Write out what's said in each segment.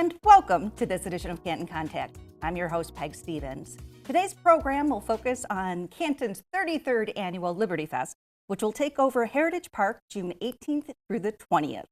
and welcome to this edition of Canton Contact. I'm your host, Peg Stevens. Today's program will focus on Canton's 33rd Annual Liberty Fest, which will take over Heritage Park June 18th through the 20th.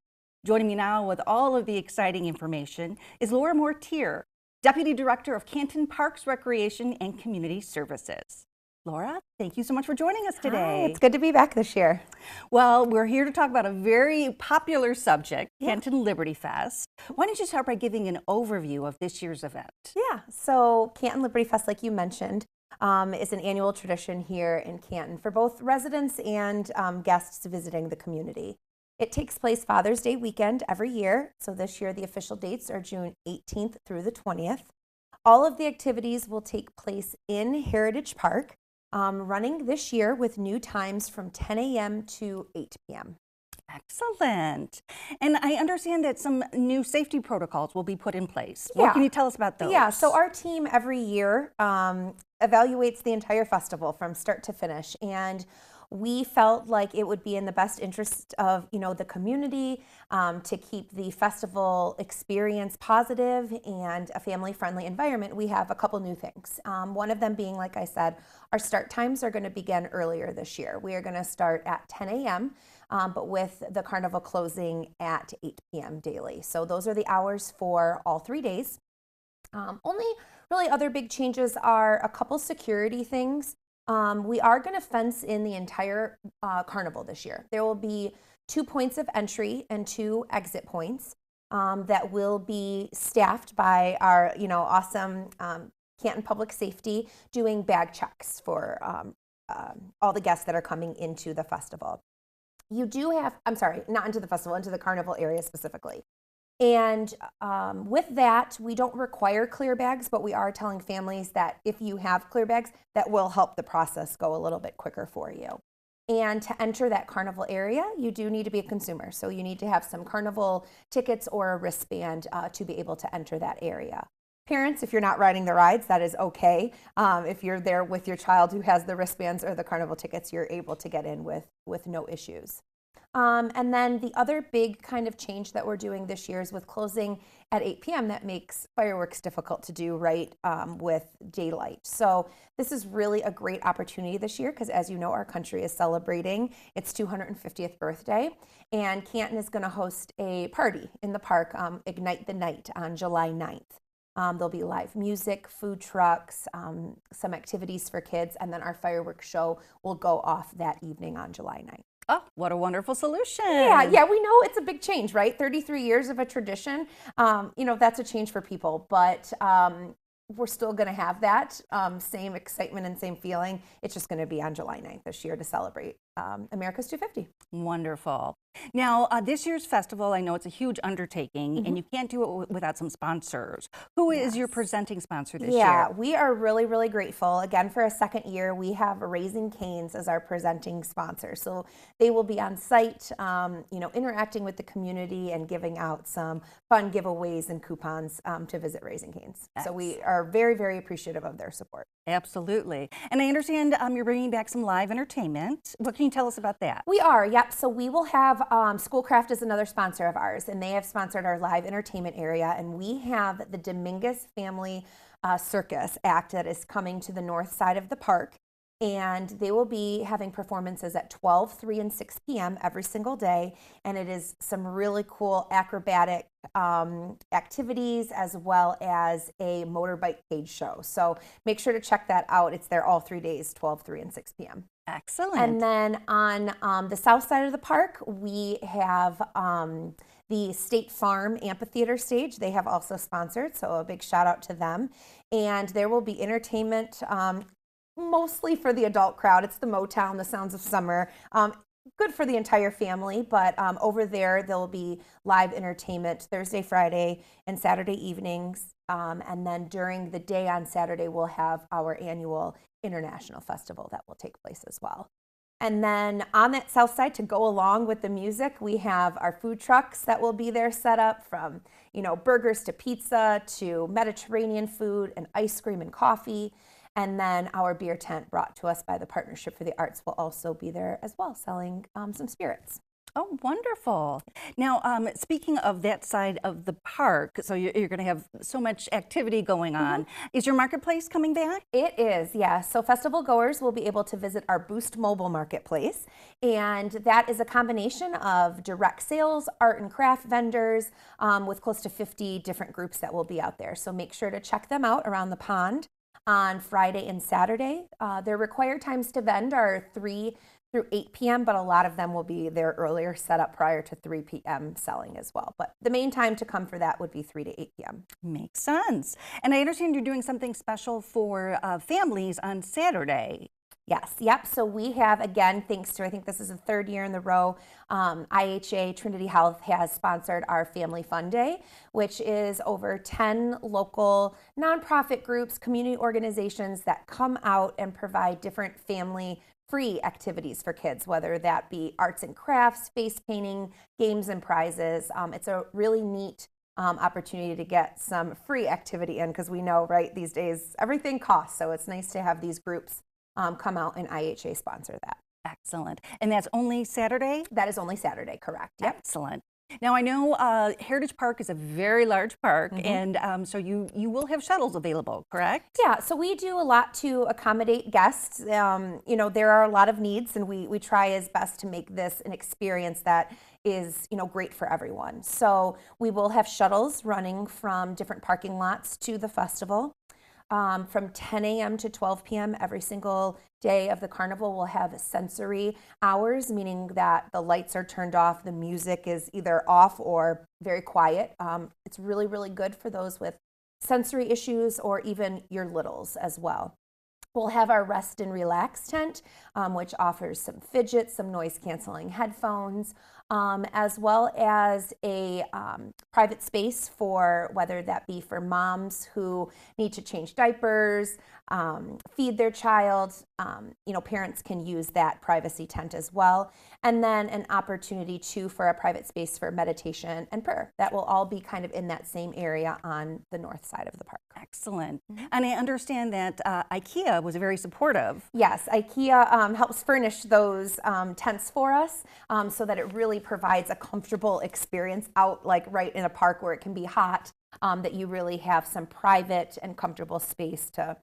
Joining me now with all of the exciting information is Laura Mortier, Deputy Director of Canton Parks, Recreation, and Community Services. Laura, thank you so much for joining us today. Hi, it's good to be back this year. Well, we're here to talk about a very popular subject, Canton Liberty Fest. Why don't you start by giving an overview of this year's event? Yeah, so Canton Liberty Fest, like you mentioned, is an annual tradition here in Canton for both residents and guests visiting the community. It takes place Father's Day weekend every year. So this year, the official dates are June 18th through the 20th. All of the activities will take place in Heritage Park, running this year with new times from 10 a.m. to 8 p.m. Excellent. And I understand that some new safety protocols will be put in place. Yeah. What can you tell us about those? Yeah, so our team every year evaluates the entire festival from start to finish. And we felt like it would be in the best interest of, the community to keep the festival experience positive and a family-friendly environment. We have a couple new things. One of them being, like I said, our start times are going to begin earlier this year. We are going to start at 10 a.m., but with the carnival closing at 8 p.m. daily. So those are the hours for all 3 days. Only really other big changes are a couple security things. We are going to fence in the entire carnival this year. There will be 2 points of entry and 2 exit points that will be staffed by our, awesome Canton Public Safety doing bag checks for all the guests that are coming into the festival. You do have, not into the festival, into the carnival area specifically. And with that, we don't require clear bags, but we are telling families that if you have clear bags, that will help the process go a little bit quicker for you. And to enter that carnival area, you do need to be a consumer. So you need to have some carnival tickets or a wristband to be able to enter that area. Parents, if you're not riding the rides, that is okay. If you're there with your child who has the wristbands or the carnival tickets, you're able to get in with no issues. And then the other big kind of change that we're doing this year is with closing at 8 p.m. that makes fireworks difficult to do right with daylight. So this is really a great opportunity this year because, as you know, our country is celebrating its 250th birthday, and Canton is going to host a party in the park, Ignite the Night, on July 9th. There'll be live music, food trucks, some activities for kids, and then our fireworks show will go off that evening on July 9th. Oh, what a wonderful solution. Yeah, we know it's a big change, right? 33 years of a tradition, that's a change for people, but we're still going to have that same excitement and same feeling. It's just going to be on July 9th this year to celebrate America's 250. Wonderful. Now, this year's festival, I know it's a huge undertaking, and you can't do it without some sponsors. Who is your presenting sponsor this year? Yeah, we are really, really grateful. Again, for a second year, we have Raising Cane's as our presenting sponsor. So they will be on site, interacting with the community and giving out some fun giveaways and coupons to visit Raising Cane's. So we are very, very appreciative of their support. Absolutely. And I understand you're bringing back some live entertainment. What can you tell us about that? We are, yep. So we will have Schoolcraft is another sponsor of ours, and they have sponsored our live entertainment area. And we have the Dominguez Family Circus Act that is coming to the north side of the park. And they will be having performances at 12, 3, and 6 p.m. every single day. And it is some really cool acrobatic activities as well as a motorbike cage show. So make sure to check that out. It's there all 3 days, 12, 3, and 6 p.m. Excellent. And then on the south side of the park, we have the State Farm Amphitheater stage. They have also sponsored, so a big shout out to them. And there will be entertainment mostly for the adult crowd. It's the Motown, the Sounds of Summer. Good for the entire family, but over there will be live entertainment Thursday, Friday, and Saturday evenings. And then during the day on Saturday, we'll have our annual international festival that will take place as well. And then on that south side, to go along with the music, we have our food trucks that will be there set up from, burgers to pizza to Mediterranean food and ice cream and coffee. And then our beer tent brought to us by the Partnership for the Arts will also be there as well, selling some spirits. Oh, wonderful. Now, speaking of that side of the park, so you're going to have so much activity going on. Is your marketplace coming back? It is, yes. So festival goers will be able to visit our Boost mobile marketplace, and that is a combination of direct sales, art and craft vendors, with close to 50 different groups that will be out there. So make sure to check them out around the pond on Friday and Saturday. Their required times to vend are 3 through 8 p.m., but a lot of them will be there earlier, set up prior to 3 p.m. selling as well. But the main time to come for that would be 3 to 8 p.m. Makes sense. And I understand you're doing something special for families on Saturday. Yes, yep. So we have, again, thanks to, I think this is the third year in the row, IHA Trinity Health has sponsored our Family Fun Day, which is over 10 local nonprofit groups, community organizations that come out and provide different family free activities for kids, whether that be arts and crafts, face painting, games and prizes. It's a really neat opportunity to get some free activity in, because we know, right, these days everything costs. So it's nice to have these groups come out and IHA sponsor that. Excellent. And that's only Saturday? That is only Saturday, correct? Yep. Excellent. Now, I know Heritage Park is a very large park, and so you will have shuttles available, correct? Yeah, so we do a lot to accommodate guests. You know, there are a lot of needs, and we try as best to make this an experience that is, you know, great for everyone. So we will have shuttles running from different parking lots to the festival. From 10 a.m. to 12 p.m. every single day of the carnival. We'll have sensory hours, meaning that the lights are turned off, the music is either off or very quiet. It's really, really good for those with sensory issues, or even your littles as well. We'll have our rest and relax tent, which offers some fidgets, some noise canceling headphones, as well as a private space for, whether that be for moms who need to change diapers, feed their child. You know, parents can use that privacy tent as well. And then an opportunity too for a private space for meditation and prayer. That will all be kind of in that same area on the north side of the park. Excellent. And I understand that IKEA was very supportive. Yes, IKEA helps furnish those tents for us, so that it really provides a comfortable experience out, like right in a park where it can be hot, that you really have some private and comfortable space to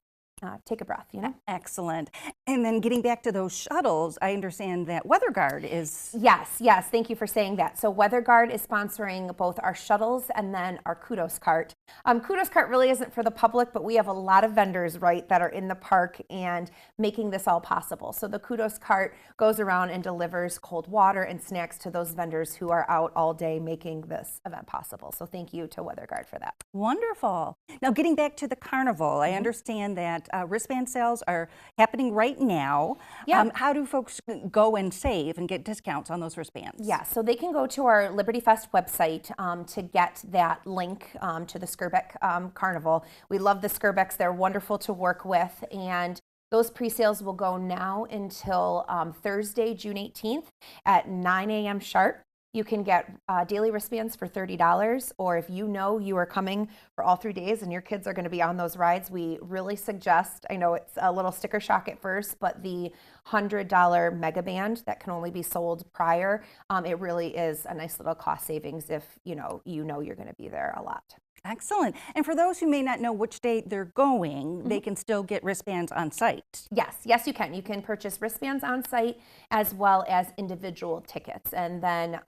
take a breath, you know? Excellent. And then getting back to those shuttles, I understand that WeatherGuard is... Yes, thank you for saying that. So WeatherGuard is sponsoring both our shuttles and then our Kudos Cart. Kudos Cart really isn't for the public, but we have a lot of vendors, right, that are in the park and making this all possible. So the Kudos Cart goes around and delivers cold water and snacks to those vendors who are out all day making this event possible. So thank you to WeatherGuard for that. Wonderful. Now, getting back to the carnival, I understand that wristband sales are happening right now. Yeah. How do folks go and save and get discounts on those wristbands? Yeah, so they can go to our Liberty Fest website to get that link to the Skirbeck Carnival. We love the Skirbecks. They're wonderful to work with, and those pre-sales will go now until Thursday, June 18th at 9 a.m. sharp. You can get daily wristbands for $30, or if you know you are coming for all 3 days and your kids are going to be on those rides, we really suggest, I know it's a little sticker shock at first, but the $100 mega band that can only be sold prior, it really is a nice little cost savings if you know you're going to be there a lot. Excellent. And for those who may not know which day they're going, they can still get wristbands on site. Yes, you can. You can purchase wristbands on site as well as individual tickets. And then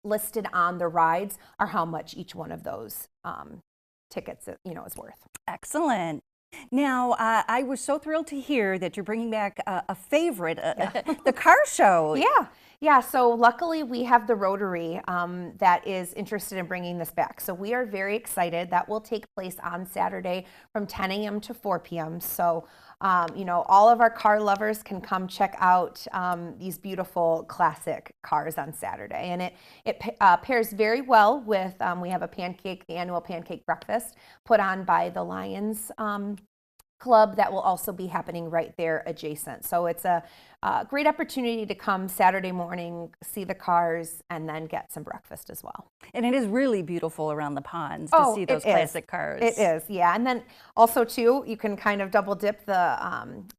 listed on the rides are how much each one of those tickets is worth. Excellent. Now, I was so thrilled to hear that you're bringing back a favorite, the car show. Yeah, so luckily we have the Rotary that is interested in bringing this back. So we are very excited. That will take place on Saturday from 10 a.m. to 4 p.m. So, all of our car lovers can come check out these beautiful classic cars on Saturday. And it pairs very well with, we have the annual pancake breakfast put on by the Lions club that will also be happening right there adjacent. So it's a great opportunity to come Saturday morning, see the cars, and then get some breakfast as well. And it is really beautiful around the ponds to see those classic cars. It is, yeah. And then also too, you can kind of double dip. The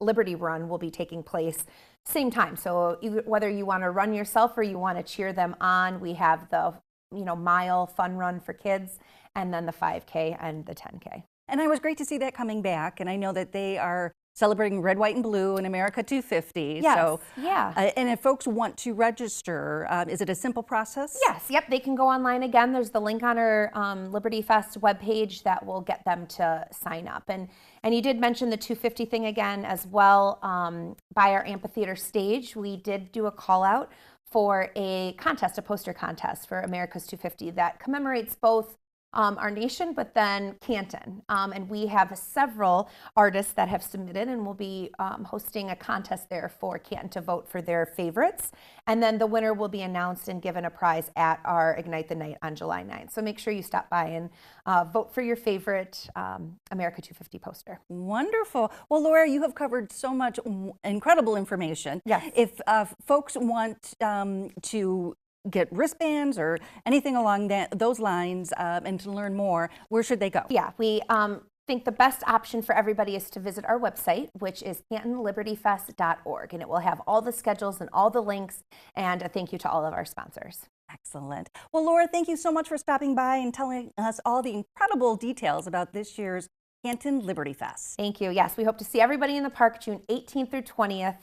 Liberty Run will be taking place same time. So whether you want to run yourself or you want to cheer them on, we have the mile fun run for kids, and then the 5K and the 10K. And it was great to see that coming back. And I know that they are celebrating Red, White, and Blue in America 250. Yes, so, yeah. And if folks want to register, is it a simple process? Yes, yep. They can go online again. There's the link on our Liberty Fest webpage that will get them to sign up. And you did mention the 250 thing again as well. By our amphitheater stage, we did do a call out for a contest, a poster contest for America's 250 that commemorates both our nation, but then Canton. And we have several artists that have submitted, and we'll be hosting a contest there for Canton to vote for their favorites. And then the winner will be announced and given a prize at our Ignite the Night on July 9th. So make sure you stop by and vote for your favorite America 250 poster. Wonderful. Well, Laura, you have covered so much incredible information. Yes. If folks want to get wristbands or anything along those lines and to learn more, where should they go? Yeah, we think the best option for everybody is to visit our website, which is cantonlibertyfest.org, and it will have all the schedules and all the links, and a thank you to all of our sponsors. Excellent. Well, Laura, thank you so much for stopping by and telling us all the incredible details about this year's Canton Liberty Fest. Thank you. Yes, we hope to see everybody in the park June 18th through 20th,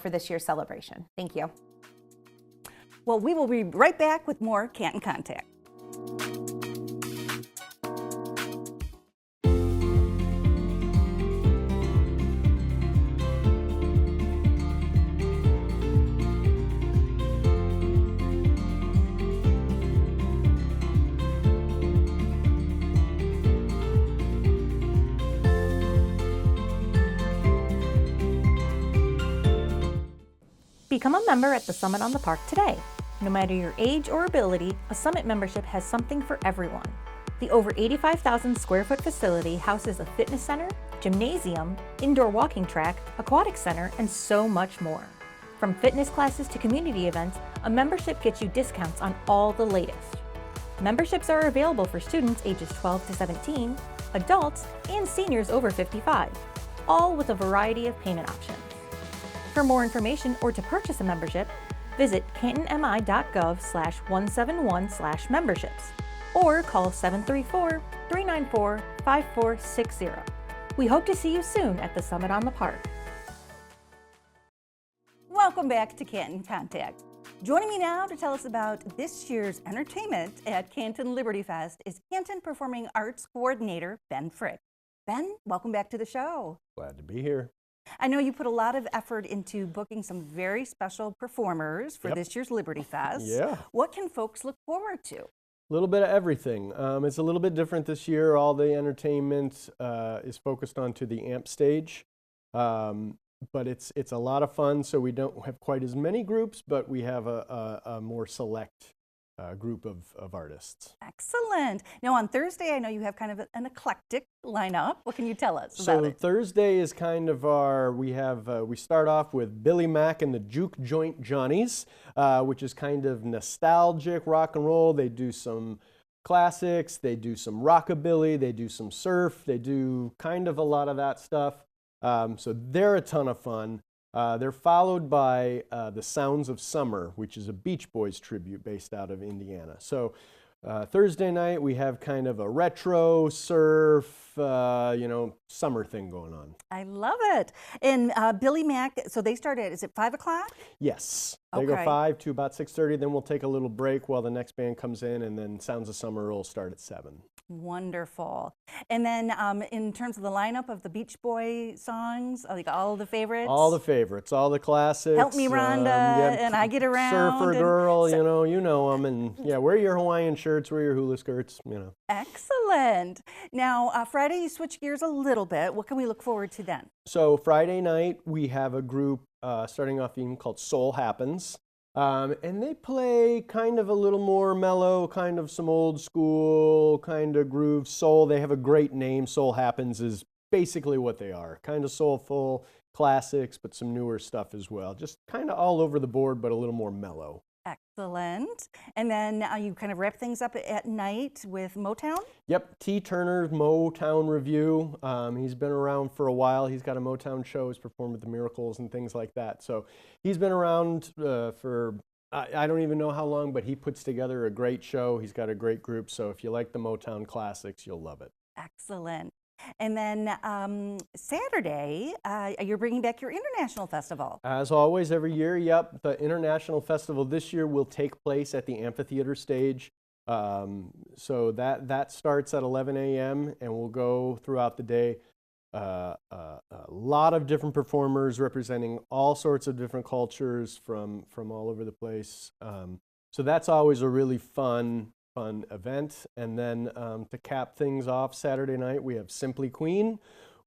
for this year's celebration. Thank you. Well, we will be right back with more Canton Contact. Become a member at the Summit on the Park today. No matter your age or ability, a Summit membership has something for everyone. The over 85,000 square foot facility houses a fitness center, gymnasium, indoor walking track, aquatic center, and so much more. From fitness classes to community events, a membership gets you discounts on all the latest. Memberships are available for students ages 12 to 17, adults, and seniors over 55, all with a variety of payment options. For more information or to purchase a membership, visit cantonmi.gov/171/memberships or call 734-394-5460. We hope to see you soon at the Summit on the Park. Welcome back to Canton Contact. Joining me now to tell us about this year's entertainment at Canton Liberty Fest is Canton Performing Arts Coordinator Ben Frick. Ben, welcome back to the show. Glad to be here. I know you put a lot of effort into booking some very special performers for this year's Liberty Fest. Yeah. What can folks look forward to? A little bit of everything. It's a little bit different this year. All the entertainment is focused onto the amp stage, but it's a lot of fun. So we don't have quite as many groups, but we have a more select group of artists. Excellent. Now on Thursday, I know you have kind of an eclectic lineup. What can you tell us about it? So Thursday is kind of we start off with Billy Mack and the Juke Joint Johnnies, which is kind of nostalgic rock and roll. They do some classics, they do some rockabilly, they do some surf, they do kind of a lot of that stuff. So they're a ton of fun. They're followed by the Sounds of Summer, which is a Beach Boys tribute based out of Indiana. So Thursday night we have kind of a retro surf, summer thing going on. I love it. And Billy Mack, so they start at, is it 5 o'clock? Yes. They go 5 to about 6:30. Then we'll take a little break while the next band comes in, and then Sounds of Summer will start at 7. Wonderful. And then in terms of the lineup of the Beach Boy songs, like all the favorites? All the favorites, all the classics. Help Me Rhonda, and I Get Around. Surfer Girl, you know them. And yeah, wear your Hawaiian shirts, wear your hula skirts, Excellent. Now, Friday you switch gears a little bit. What can we look forward to then? So Friday night we have a group starting off theme called Soul Happens. And they play kind of a little more mellow, kind of some old school kind of groove soul. They have a great name. Soul Happens is basically what they are. Kind of soulful, classics, but some newer stuff as well. Just kind of all over the board, but a little more mellow. Excellent. And then you kind of wrap things up at night with Motown? Yep, T. Turner's Motown Review. He's been around for a while. He's got a Motown show. He's performed with the Miracles and things like that. So he's been around for, I don't even know how long, but he puts together a great show. He's got a great group. So if you like the Motown classics, you'll love it. Excellent. And then Saturday, you're bringing back your International Festival. As always, every year, yep. The International Festival this year will take place at the amphitheater stage. So that starts at 11 a.m. and will go throughout the day. A lot of different performers representing all sorts of different cultures from all over the place. So that's always a really fun event. And then to cap things off Saturday night, we have Simply Queen,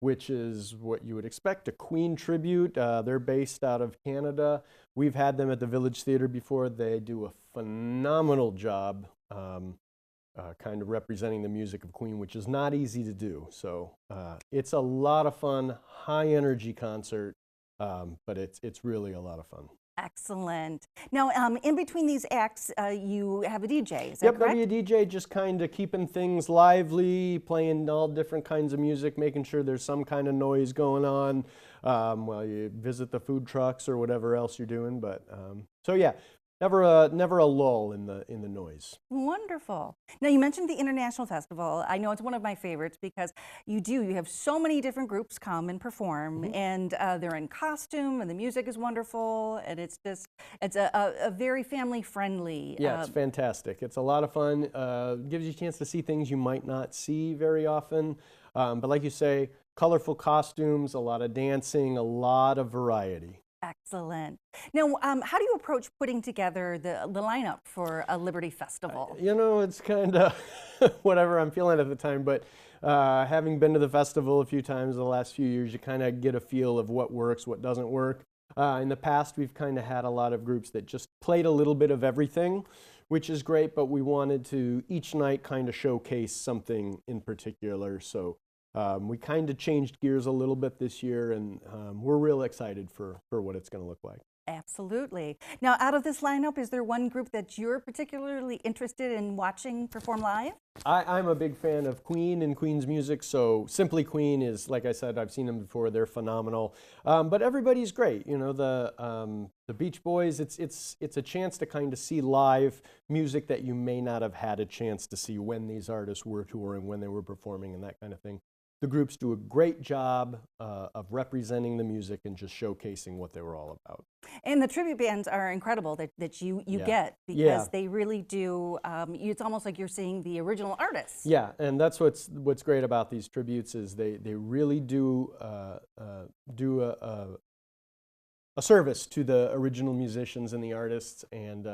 which is what you would expect, a Queen tribute. They're based out of Canada. We've had them at the Village Theatre before. They do a phenomenal job kind of representing the music of Queen, which is not easy to do. So it's a lot of fun, high energy concert, but it's really a lot of fun. Excellent. Now, in between these acts, you have a DJ, is that Yep, correct? there'll be a DJ just kind of keeping things lively, playing all different kinds of music, making sure there's some kind of noise going on while you visit the food trucks or whatever else you're doing. But so yeah, never a lull in the noise. Wonderful. Now, you mentioned the International Festival. I know it's one of my favorites because you have so many different groups come and perform, and they're in costume, and the music is wonderful, and it's a very family friendly. Yeah, it's fantastic. It's a lot of fun. Gives you a chance to see things you might not see very often. But like you say, colorful costumes, a lot of dancing, a lot of variety. Excellent. Now, how do you approach putting together the lineup for a Liberty Festival? You know, it's kind of whatever I'm feeling at the time, but having been to the festival a few times the last few years, you kind of get a feel of what works, what doesn't work. In the past, we've kind of had a lot of groups that just played a little bit of everything, which is great, but we wanted to each night kind of showcase something in particular. So we kind of changed gears a little bit this year, and we're real excited for what it's going to look like. Absolutely. Now, out of this lineup, is there one group that you're particularly interested in watching perform live? I'm a big fan of Queen and Queen's music, so Simply Queen is, like I said, I've seen them before, they're phenomenal. But everybody's great. You know, the Beach Boys, it's a chance to kind of see live music that you may not have had a chance to see when these artists were touring, when they were performing and that kind of thing. The groups do a great job of representing the music and just showcasing what they were all about. And the tribute bands are incredible that you get, because they really do, it's almost like you're seeing the original artists. Yeah, and that's what's great about these tributes is they really do a service to the original musicians and the artists, and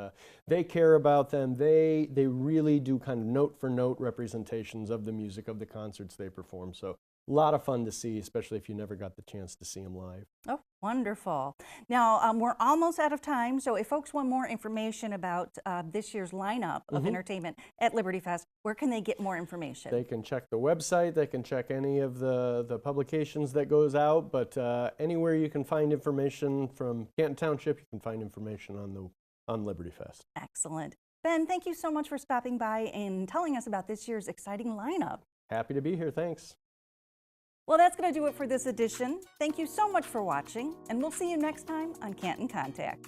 they care about them. They really do kind of note for note representations of the music of the concerts they perform. So a lot of fun to see, especially if you never got the chance to see them live. Oh, wonderful. Now, we're almost out of time, so if folks want more information about this year's lineup of entertainment at Liberty Fest, where can they get more information? They can check the website, they can check any of the publications that goes out, but anywhere you can find information from Canton Township, you can find information on Liberty Fest. Excellent. Ben, thank you so much for stopping by and telling us about this year's exciting lineup. Happy to be here, thanks. Well, that's going to do it for this edition. Thank you so much for watching, and we'll see you next time on Canton Contact.